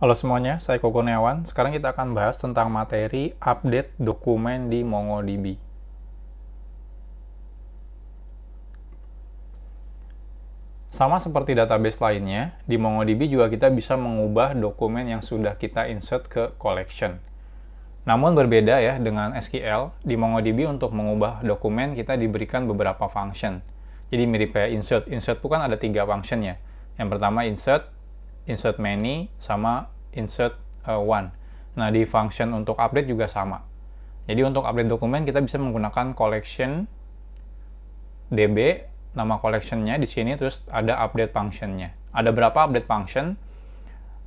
Halo semuanya, saya Koko Kurniawan. Sekarang kita akan bahas tentang materi update dokumen di MongoDB. Sama seperti database lainnya, di MongoDB juga kita bisa mengubah dokumen yang sudah kita insert ke collection. Namun berbeda ya dengan SQL, di MongoDB untuk mengubah dokumen kita diberikan beberapa function. Jadi mirip kayak insert. Insert itu kan ada 3 function ya. Yang pertama insert, insert many, sama insert one. Nah, di function untuk update juga sama. Jadi untuk update dokumen kita bisa menggunakan collection db, nama collectionnya di sini, terus ada update functionnya. Ada berapa update function?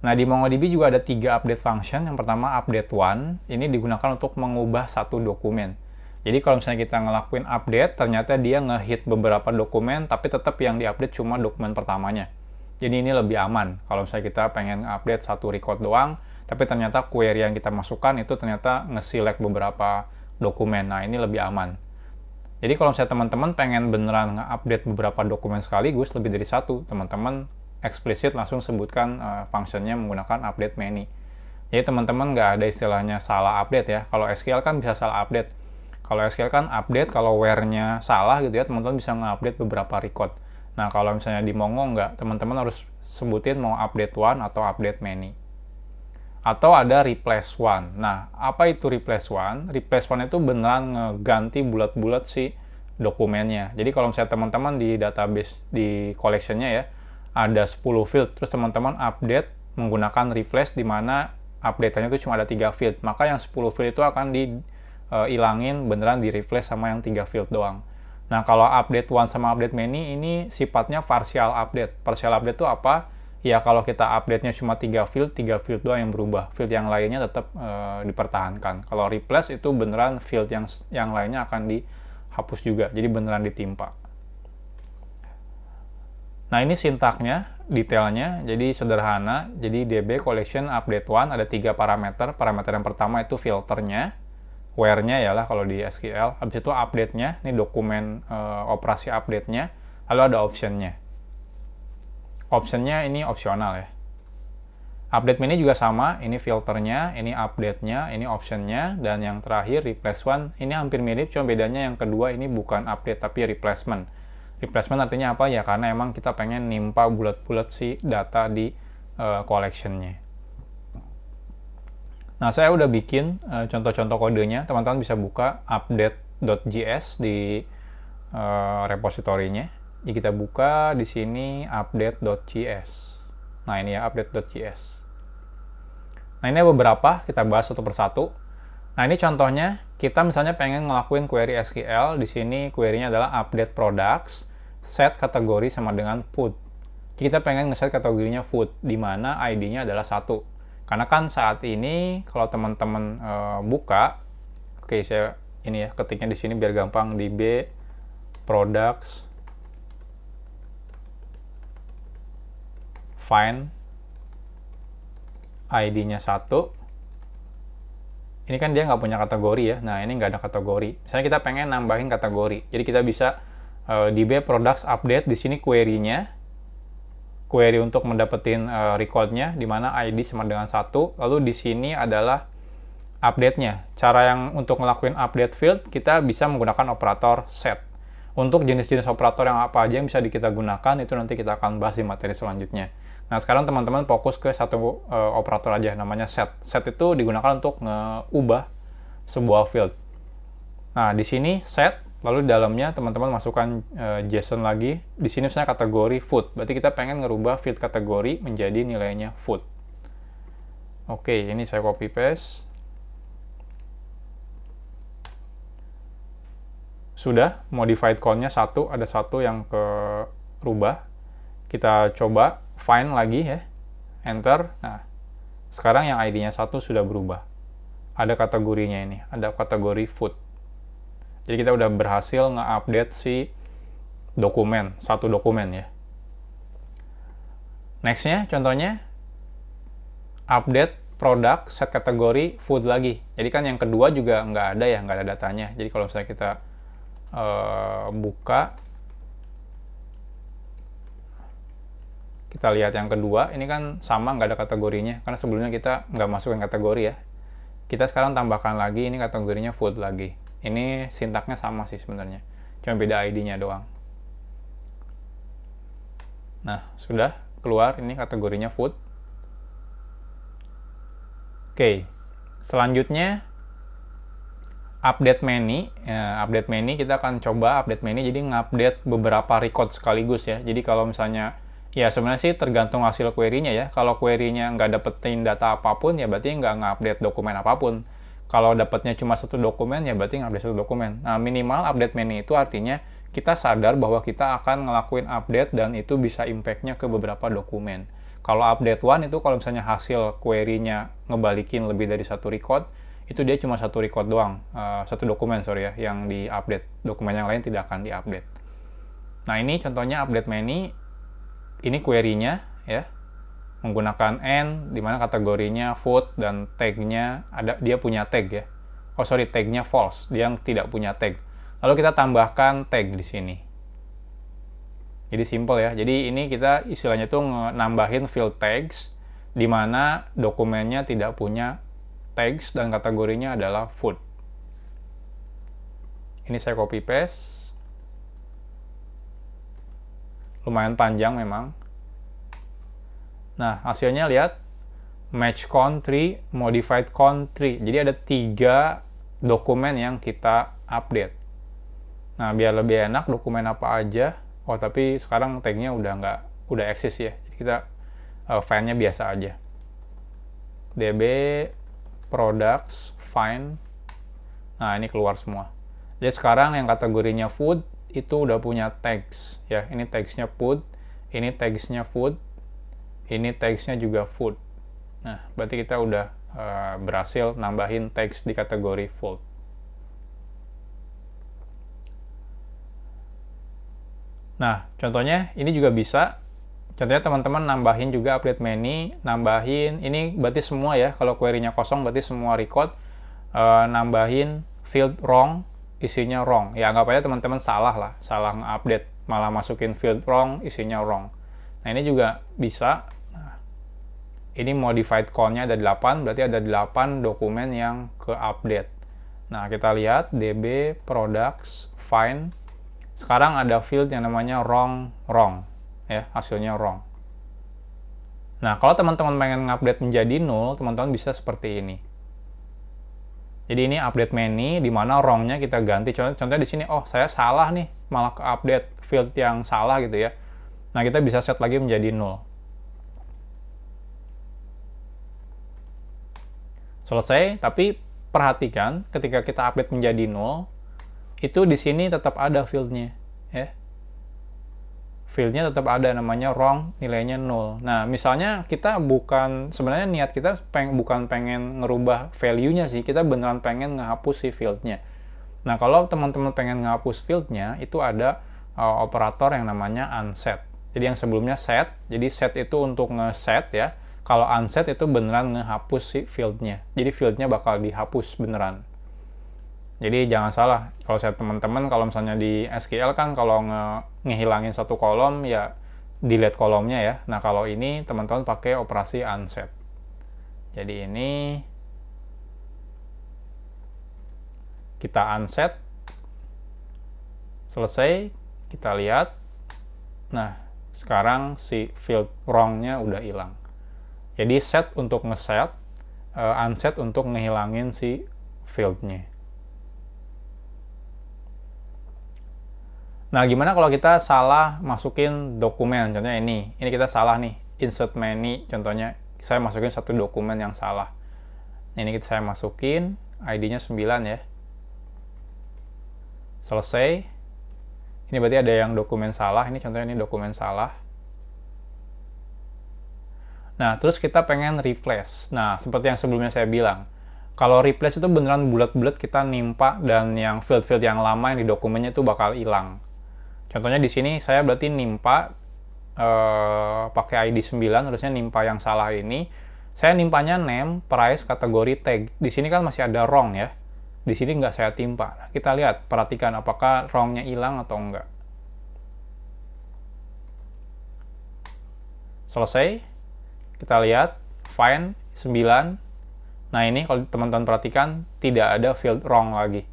Nah, di MongoDB juga ada 3 update function. Yang pertama update one, ini digunakan untuk mengubah satu dokumen. Jadi kalau misalnya kita ngelakuin update, ternyata dia ngehit beberapa dokumen, tapi tetap yang diupdate cuma dokumen pertamanya. Jadi ini lebih aman. Kalau misalnya kita pengen update satu record doang, tapi ternyata query yang kita masukkan itu ternyata nge-select beberapa dokumen. Nah, ini lebih aman. Jadi kalau misalnya teman-teman pengen beneran nge-update beberapa dokumen sekaligus, lebih dari satu, teman-teman eksplisit langsung sebutkan functionnya menggunakan update many. Jadi teman-teman nggak ada istilahnya salah update ya. Kalau SQL kan bisa salah update. Kalau SQL kan update, kalau where-nya salah gitu ya, teman-teman bisa nge-update beberapa record. Nah, kalau misalnya di Mongo nggak, teman-teman harus sebutin mau update one atau update many. Atau ada replace one. Nah, apa itu replace one? Replace one itu beneran ngeganti bulat-bulat si dokumennya. Jadi kalau misalnya teman-teman di database, di collection-nya ya, ada 10 field, terus teman-teman update menggunakan replace, di mana update-nya itu cuma ada 3 field. Maka yang 10 field itu akan dihilangin, beneran di replace sama yang 3 field doang. Nah, kalau update one sama update many, ini sifatnya partial update. Partial update itu apa? Ya, kalau kita update-nya cuma 3 field doang yang berubah. Field yang lainnya tetap dipertahankan. Kalau replace itu beneran field yang lainnya akan dihapus juga. Jadi beneran ditimpa. Nah, ini sintaknya, detailnya. Jadi sederhana. Jadi db collection update one ada 3 parameter. Parameter yang pertama itu filternya. Where-nya yalah kalau di SQL. Habis itu update-nya. Ini dokumen operasi update-nya. Lalu ada option-nya. Optionnya ini opsional ya. Update many juga sama, ini filternya, ini update-nya, ini optionnya, dan yang terakhir replace one, ini hampir mirip, cuma bedanya yang kedua ini bukan update tapi replacement. Replacement artinya apa ya? Karena emang kita pengen nimpa bulat-bulat si data di collection-nya. Nah, saya udah bikin contoh-contoh kodenya, teman-teman bisa buka update.js di repositorinya. Jadi kita buka di sini update.js. Nah, ini ya update.js. Nah, ini beberapa, kita bahas satu persatu. Nah, ini contohnya, kita misalnya pengen ngelakuin query SQL, di sini query-nya adalah update products, set kategori sama dengan food. Kita pengen ngeset kategorinya food, di mana ID-nya adalah 1. Karena kan saat ini, kalau teman-teman buka, oke, saya ini ya, ketiknya di sini biar gampang, db products find ID-nya 1. Ini kan dia nggak punya kategori ya. Nah, ini nggak ada kategori. Misalnya kita pengen nambahin kategori. Jadi kita bisa db products update, di sini query-nya. Query untuk mendapatkan record-nya, di mana ID sama dengan 1. Lalu di sini adalah update-nya. Cara yang untuk ngelakuin update field, kita bisa menggunakan operator set. Untuk jenis-jenis operator yang apa aja yang bisa kita gunakan, itu nanti kita akan bahas di materi selanjutnya. Nah, sekarang teman-teman fokus ke satu operator aja, namanya set. Set itu digunakan untuk ngeubah sebuah field. Nah, di sini set, lalu di dalamnya teman-teman masukkan JSON lagi. Di sini misalnya kategori food. Berarti kita pengen ngerubah field kategori menjadi nilainya food. Oke, ini saya copy paste. Sudah, modified count-nya 1, ada 1 yang kerubah. Kita coba find lagi ya, enter. Nah, sekarang yang ID-nya 1 sudah berubah. Ada kategorinya ini, ada kategori food. Jadi kita udah berhasil nge-update si dokumen, satu dokumen ya. Next-nya, contohnya, update produk, set kategori food lagi. Jadi kan yang kedua juga nggak ada ya, nggak ada datanya. Jadi kalau misalnya kita buka, Kita lihat yang kedua, ini kan sama nggak ada kategorinya, karena sebelumnya kita nggak masukin kategori ya. Kita sekarang tambahkan lagi, ini kategorinya food lagi. Ini sintaknya sama sih sebenarnya, cuma beda ID-nya doang. Nah, sudah keluar, ini kategorinya food. Oke, selanjutnya update menu. Ya, update menu kita akan coba update menu, jadi ngupdate beberapa record sekaligus ya. Jadi kalau misalnya, ya sebenarnya sih tergantung hasil query-nya ya. Kalau query-nya nggak dapetin data apapun, ya berarti nggak ngupdate dokumen apapun. Kalau dapatnya cuma satu dokumen, ya berarti ngupdate satu dokumen. Nah, minimal update menu itu artinya kita sadar bahwa kita akan ngelakuin update dan itu bisa impact-nya ke beberapa dokumen. Kalau update one itu kalau misalnya hasil query-nya ngebalikin lebih dari satu record, itu dia cuma satu record doang, satu dokumen sorry ya, yang di-update. Dokumen yang lain tidak akan di-update. Nah, ini contohnya update menu. Ini query-nya ya, menggunakan n, dimana kategorinya food dan tag-nya ada, dia punya tag ya. Oh sorry, tag-nya false, dia yang tidak punya tag. Lalu kita tambahkan tag di sini. Jadi simple ya. Jadi ini kita istilahnya tuh nambahin field tags, dimana dokumennya tidak punya tags dan kategorinya adalah food. Ini saya copy paste. Lumayan panjang memang. Nah, hasilnya lihat, match country, modified country. Jadi ada 3 dokumen yang kita update. Nah, biar lebih enak, dokumen apa aja. Oh, tapi sekarang tagnya udah eksis ya. Jadi kita find-nya biasa aja. DB products find. Nah, ini keluar semua. Jadi sekarang yang kategorinya food itu udah punya tags ya. Ini tagsnya food, ini tagsnya food, ini tagsnya juga food. Nah, berarti kita udah berhasil nambahin tags di kategori food. Nah, contohnya ini juga bisa. Contohnya teman-teman nambahin juga update menu, nambahin, ini berarti semua ya, kalau query-nya kosong berarti semua record, nambahin field wrong, isinya wrong. Ya anggap aja teman-teman salah lah, salah nge-update, malah masukin field wrong, isinya wrong. Nah ini juga bisa. Nah, ini modified count-nya ada 8, berarti ada 8 dokumen yang ke-update. Nah kita lihat DB products find. Sekarang ada field yang namanya wrong, ya, hasilnya wrong. Nah, kalau teman-teman pengen ngupdate menjadi null, teman-teman bisa seperti ini. Jadi ini update menu, di mana wrong-nya kita ganti. Contohnya di sini, oh saya salah nih, malah ke-update field yang salah gitu ya. Nah, kita bisa set lagi menjadi null. Selesai, tapi perhatikan ketika kita update menjadi null, itu di sini tetap ada field-nya ya. Field-nya tetap ada, namanya wrong, nilainya 0. Nah, misalnya kita sebenarnya niat kita bukan pengen ngerubah value-nya sih, kita beneran pengen ngehapus si field-nya. Nah, kalau teman-teman pengen ngehapus field-nya, itu ada operator yang namanya unset. Jadi yang sebelumnya set, jadi set itu untuk ngeset ya. Kalau unset itu beneran ngehapus si field-nya. Jadi field-nya bakal dihapus beneran. Jadi jangan salah, kalau saya teman-teman, kalau misalnya di SQL kan kalau ngehilangin satu kolom ya delete kolomnya ya. Nah kalau ini teman-teman pakai operasi unset. Jadi ini kita unset, selesai, kita lihat. Nah sekarang si field wrong-nya udah hilang. Jadi set untuk ngeset, unset untuk ngehilangin si field-nya. Nah, gimana kalau kita salah masukin dokumen? Contohnya ini kita salah nih, insert menu, contohnya saya masukin satu dokumen yang salah. Ini saya masukin, ID-nya 9 ya. Selesai. Ini berarti ada yang dokumen salah, ini contohnya ini dokumen salah. Nah, terus kita pengen replace. Nah, seperti yang sebelumnya saya bilang, kalau replace itu beneran bulat-bulat kita nimpa dan yang field-field yang lama yang di dokumennya itu bakal hilang. Contohnya di sini saya berarti nimpa pakai ID 9, harusnya nimpa yang salah ini. Saya nimpanya name, price, kategori, tag. Di sini kan masih ada wrong ya. Di sini nggak saya timpa. Nah, kita lihat, perhatikan apakah wrong-nya hilang atau enggak. Selesai. Kita lihat, find 9. Nah ini kalau teman-teman perhatikan, tidak ada field wrong lagi.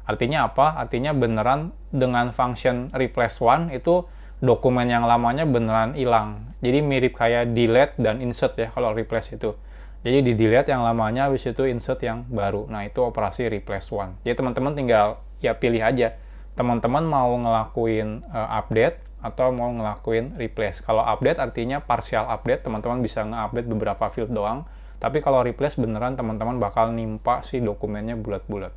Artinya apa? Artinya beneran dengan function replace one itu dokumen yang lamanya beneran hilang. Jadi mirip kayak delete dan insert ya kalau replace itu. Jadi di delete yang lamanya, habis itu insert yang baru. Nah itu operasi replace one. Jadi teman-teman tinggal ya pilih aja. Teman-teman mau ngelakuin update atau mau ngelakuin replace. Kalau update artinya partial update, teman-teman bisa nge-update beberapa field doang. Tapi kalau replace beneran teman-teman bakal nimpa si dokumennya bulat-bulat.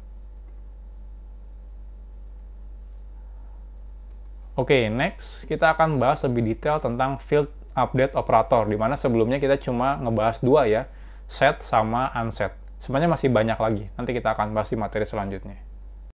Oke, next kita akan bahas lebih detail tentang field update operator, di mana sebelumnya kita cuma ngebahas dua ya, set sama unset. Sebenarnya masih banyak lagi, nanti kita akan bahas di materi selanjutnya.